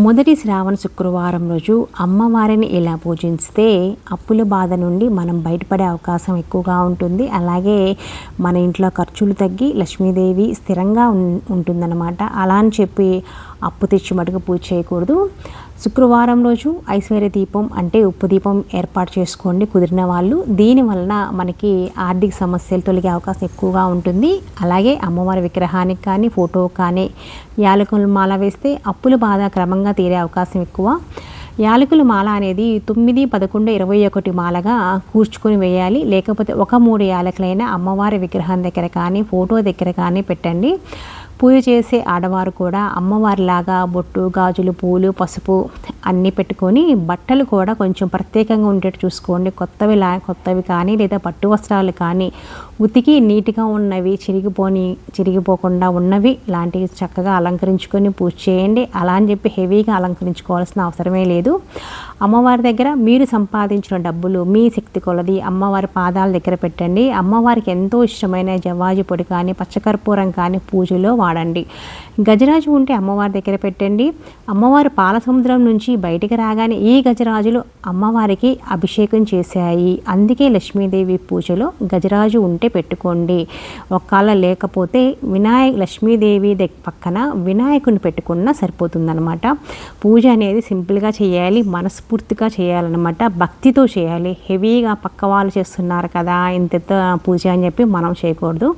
మొదటి శ్రావణ శుక్రవారం రోజు అమ్మవారిని ఇలా పూజిస్తే అప్పుల బాధ నుండి మనం బయటపడే అవకాశం ఎక్కువగా ఉంటుంది. అలాగే మన ఇంట్లో ఖర్చులు తగ్గి లక్ష్మీదేవి స్థిరంగా ఉంటుందన్నమాట. అలా అని చెప్పి అప్పు తెచ్చి మటుకు పూజ చేయకూడదు. శుక్రవారం రోజు ఐశ్వర్య దీపం అంటే ఉప్పు దీపం ఏర్పాటు చేసుకోండి కుదిరిన వాళ్ళు. దీనివలన మనకి ఆర్థిక సమస్యలు తొలగే అవకాశం ఎక్కువగా ఉంటుంది. అలాగే అమ్మవారి విగ్రహానికి కానీ ఫోటో కానీ యాలకుల మాల వేస్తే అప్పుల బాధ క్రమంగా తీరే అవకాశం ఎక్కువ. యాలకుల మాల అనేది 9, 11, 21 మాలగా కూర్చుకొని వేయాలి. లేకపోతే 1-3 యాలకులైనా అమ్మవారి విగ్రహం దగ్గర కానీ ఫోటో దగ్గర కానీ పెట్టండి. పూజ చేసే ఆడవారు కూడా అమ్మవారిలాగా బొట్టు, గాజులు, పూలు, పసుపు అన్నీ పెట్టుకొని బట్టలు కూడా కొంచెం ప్రత్యేకంగా ఉండేట్టు చూసుకోండి. కొత్తవి కానీ లేదా పట్టు వస్త్రాలు కానీ ఉతికి నీట్గా ఉన్నవి, చిరిగిపోకుండా ఉన్నవి లాంటివి చక్కగా అలంకరించుకొని పూజ చేయండి. అలా అని చెప్పి హెవీగా అలంకరించుకోవాల్సిన అవసరమే లేదు. అమ్మవారి దగ్గర మీరు సంపాదించిన డబ్బులు మీ శక్తి కొలది అమ్మవారి పాదాల దగ్గర పెట్టండి. అమ్మవారికి ఎంతో ఇష్టమైన జవ్వాజి పొడి కానీ పచ్చకర్పూరం కానీ పూజలో వాడండి. గజరాజు ఉంటే అమ్మవారి దగ్గర పెట్టండి. అమ్మవారి పాల సముద్రం నుంచి బయటికి రాగానే ఈ గజరాజులు అమ్మవారికి అభిషేకం చేశాయి. అందుకే లక్ష్మీదేవి పూజలో గజరాజు ఉంటే పెట్టుకోండి. ఒకవేళ లేకపోతే లక్ష్మీదేవి పక్కన వినాయకుని పెట్టుకున్నా సరిపోతుందన్నమాట. పూజ అనేది సింపుల్గా చేయాలి, మనస్ఫూర్తిగా చేయాలన్నమాట. భక్తితో చేయాలి. హెవీగా పక్క వాళ్ళు చేస్తున్నారు కదా ఇంత పూజ అని చెప్పి మనం చేయకూడదు.